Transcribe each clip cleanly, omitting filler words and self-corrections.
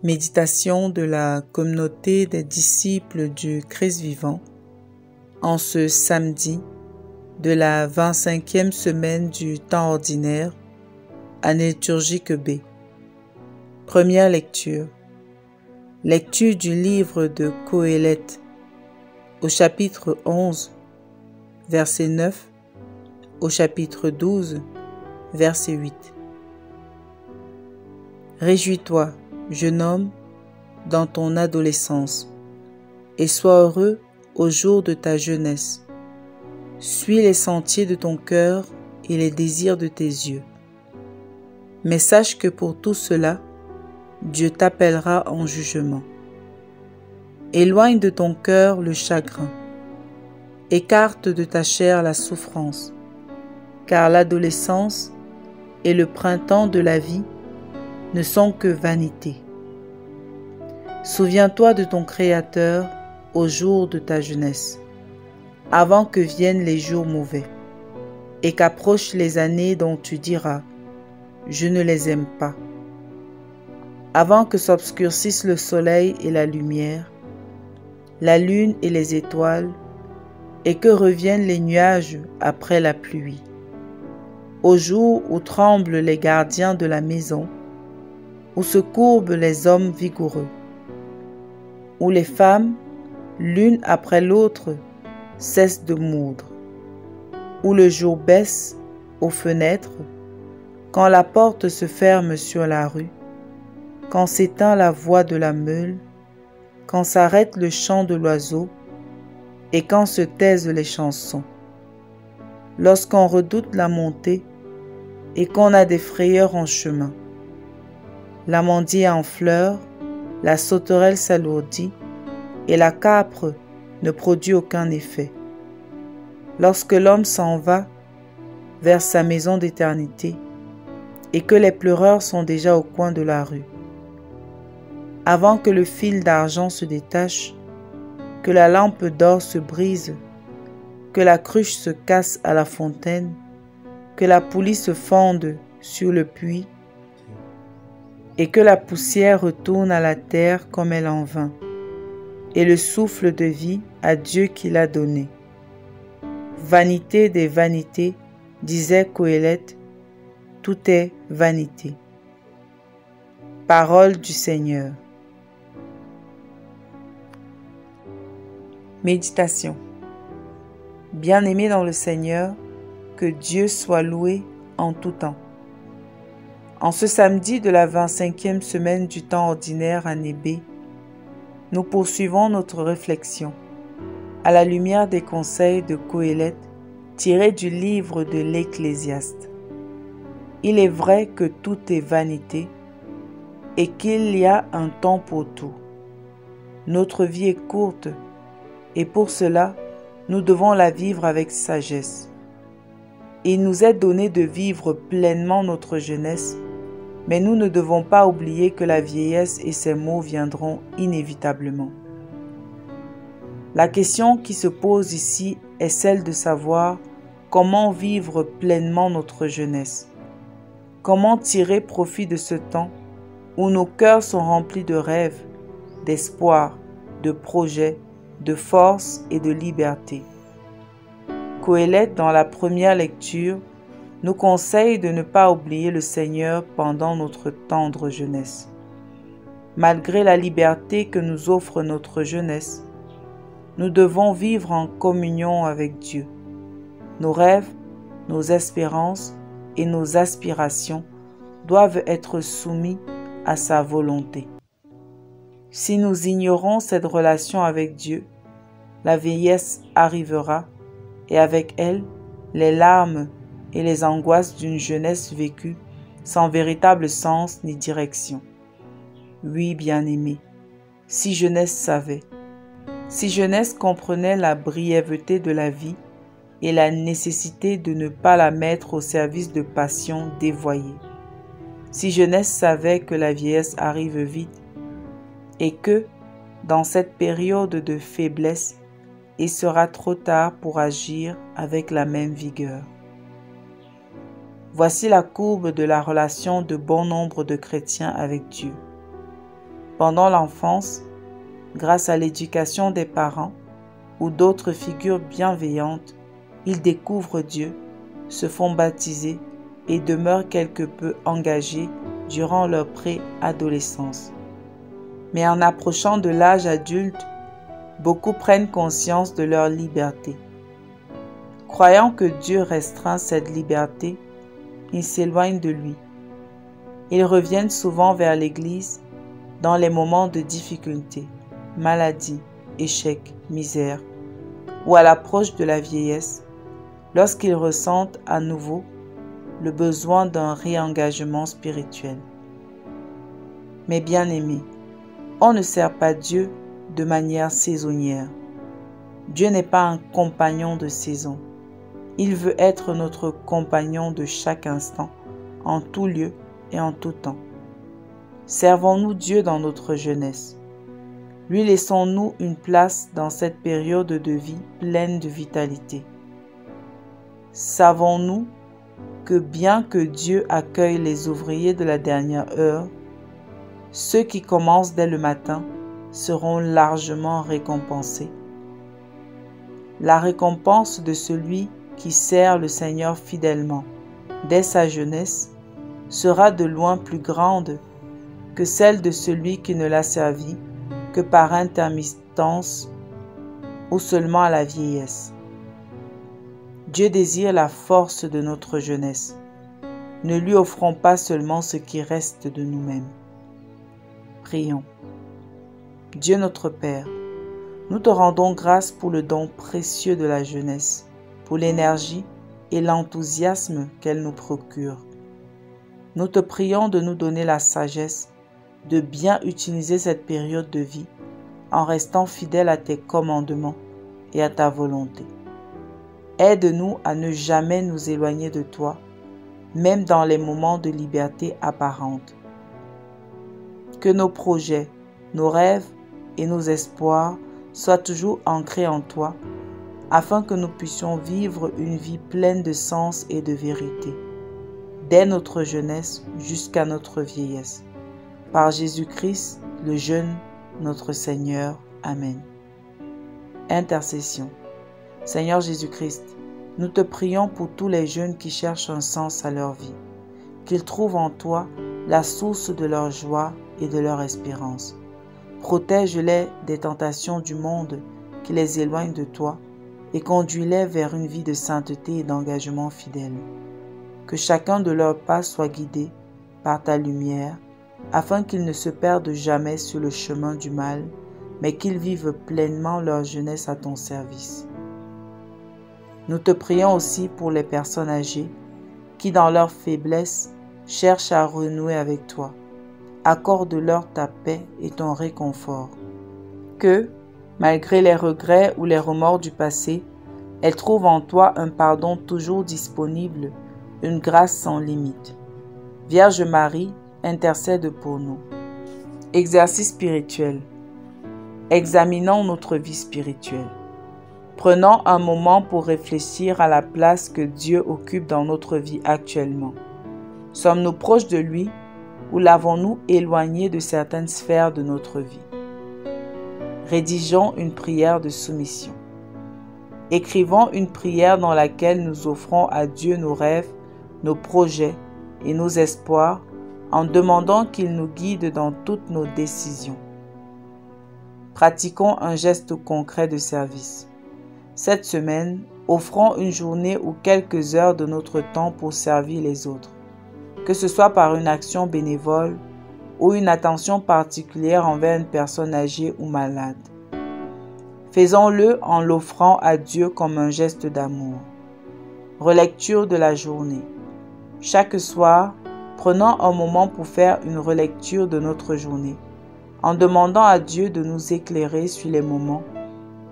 Méditation de la communauté des disciples du Christ vivant en ce samedi de la 25e semaine du temps ordinaire, année liturgique B. Première lecture. Lecture du livre de Qoéleth au chapitre 11, verset 9, au chapitre 12, verset 8. Réjouis-toi, jeune homme, dans ton adolescence, et sois heureux au jour de ta jeunesse. Suis les sentiers de ton cœur et les désirs de tes yeux. Mais sache que pour tout cela, Dieu t'appellera en jugement. Éloigne de ton cœur le chagrin. Écarte de ta chair la souffrance, car l'adolescence et le printemps de la vie ne sont que vanité. Souviens-toi de ton Créateur au jour de ta jeunesse, avant que viennent les jours mauvais, et qu'approchent les années dont tu diras « Je ne les aime pas ». Avant que s'obscurcissent le soleil et la lumière, la lune et les étoiles, et que reviennent les nuages après la pluie. Au jour où tremblent les gardiens de la maison, où se courbent les hommes vigoureux, où les femmes, l'une après l'autre, cessent de moudre, où le jour baisse aux fenêtres, quand la porte se ferme sur la rue, quand s'éteint la voix de la meule, quand s'arrête le chant de l'oiseau et quand se taisent les chansons, lorsqu'on redoute la montée et qu'on a des frayeurs en chemin. L'amandier en fleurs, la sauterelle s'alourdit et la capre ne produit aucun effet. Lorsque l'homme s'en va vers sa maison d'éternité et que les pleureurs sont déjà au coin de la rue. Avant que le fil d'argent se détache, que la lampe d'or se brise, que la cruche se casse à la fontaine, que la poulie se fonde sur le puits, et que la poussière retourne à la terre comme elle en vint, et le souffle de vie à Dieu qui l'a donné. Vanité des vanités, disait Qoéleth, tout est vanité. Parole du Seigneur. Méditation. Bien-aimés dans le Seigneur, que Dieu soit loué en tout temps. En ce samedi de la 25e semaine du temps ordinaire année B, nous poursuivons notre réflexion à la lumière des conseils de Qoéleth tirés du livre de l'Ecclésiaste. Il est vrai que tout est vanité et qu'il y a un temps pour tout. Notre vie est courte et pour cela, nous devons la vivre avec sagesse. Il nous est donné de vivre pleinement notre jeunesse, mais nous ne devons pas oublier que la vieillesse et ses maux viendront inévitablement. La question qui se pose ici est celle de savoir comment vivre pleinement notre jeunesse. Comment tirer profit de ce temps où nos cœurs sont remplis de rêves, d'espoir, de projets, de force et de liberté. Qoéleth, dans la première lecture, nous conseille de ne pas oublier le Seigneur pendant notre tendre jeunesse. Malgré la liberté que nous offre notre jeunesse, nous devons vivre en communion avec Dieu. Nos rêves, nos espérances et nos aspirations doivent être soumis à sa volonté. Si nous ignorons cette relation avec Dieu, la vieillesse arrivera et avec elle, les larmes et les angoisses d'une jeunesse vécue sans véritable sens ni direction. Oui, bien-aimés, si jeunesse savait, si jeunesse comprenait la brièveté de la vie et la nécessité de ne pas la mettre au service de passions dévoyées, si jeunesse savait que la vieillesse arrive vite et que, dans cette période de faiblesse, il sera trop tard pour agir avec la même vigueur. Voici la courbe de la relation de bon nombre de chrétiens avec Dieu. Pendant l'enfance, grâce à l'éducation des parents ou d'autres figures bienveillantes, ils découvrent Dieu, se font baptiser et demeurent quelque peu engagés durant leur préadolescence. Mais en approchant de l'âge adulte, beaucoup prennent conscience de leur liberté. Croyant que Dieu restreint cette liberté, ils s'éloignent de lui. Ils reviennent souvent vers l'Église dans les moments de difficulté, maladie, échec, misère, ou à l'approche de la vieillesse, lorsqu'ils ressentent à nouveau le besoin d'un réengagement spirituel. Mais bien-aimés, on ne sert pas Dieu de manière saisonnière. Dieu n'est pas un compagnon de saison. Il veut être notre compagnon de chaque instant, en tout lieu et en tout temps. Servons-nous Dieu dans notre jeunesse. Lui laissons-nous une place dans cette période de vie pleine de vitalité. Savons-nous que bien que Dieu accueille les ouvriers de la dernière heure, ceux qui commencent dès le matin seront largement récompensés. La récompense de celui qui sert le Seigneur fidèlement dès sa jeunesse sera de loin plus grande que celle de celui qui ne l'a servi que par intermittence ou seulement à la vieillesse. Dieu désire la force de notre jeunesse. Ne lui offrons pas seulement ce qui reste de nous-mêmes. Prions. Dieu notre Père, nous te rendons grâce pour le don précieux de la jeunesse, pour l'énergie et l'enthousiasme qu'elle nous procure. Nous te prions de nous donner la sagesse de bien utiliser cette période de vie en restant fidèles à tes commandements et à ta volonté. Aide-nous à ne jamais nous éloigner de toi, même dans les moments de liberté apparente. Que nos projets, nos rêves et nos espoirs soient toujours ancrés en toi, afin que nous puissions vivre une vie pleine de sens et de vérité, dès notre jeunesse jusqu'à notre vieillesse. Par Jésus-Christ, le jeune, notre Seigneur. Amen. Intercession. Seigneur Jésus-Christ, nous te prions pour tous les jeunes qui cherchent un sens à leur vie, qu'ils trouvent en toi la source de leur joie et de leur espérance. Protège-les des tentations du monde qui les éloignent de toi et conduis-les vers une vie de sainteté et d'engagement fidèle. Que chacun de leurs pas soit guidé par ta lumière, afin qu'ils ne se perdent jamais sur le chemin du mal, mais qu'ils vivent pleinement leur jeunesse à ton service. Nous te prions aussi pour les personnes âgées qui, dans leur faiblesse, cherchent à renouer avec toi. Accorde-leur ta paix et ton réconfort. Que, malgré les regrets ou les remords du passé, elles trouvent en toi un pardon toujours disponible, une grâce sans limite. Vierge Marie, intercède pour nous. Exercice spirituel. Examinons notre vie spirituelle. Prenons un moment pour réfléchir à la place que Dieu occupe dans notre vie actuellement. Sommes-nous proches de lui ou l'avons-nous éloigné de certaines sphères de notre vie? Rédigeons une prière de soumission. Écrivons une prière dans laquelle nous offrons à Dieu nos rêves, nos projets et nos espoirs en demandant qu'il nous guide dans toutes nos décisions. Pratiquons un geste concret de service. Cette semaine, offrons une journée ou quelques heures de notre temps pour servir les autres, que ce soit par une action bénévole ou une attention particulière envers une personne âgée ou malade. Faisons-le en l'offrant à Dieu comme un geste d'amour. Relecture de la journée. Chaque soir, prenons un moment pour faire une relecture de notre journée, en demandant à Dieu de nous éclairer sur les moments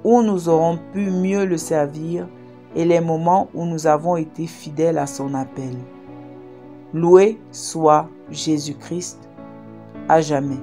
où nous aurons pu mieux le servir et les moments où nous avons été fidèles à son appel. Loué soit Jésus-Christ à jamais.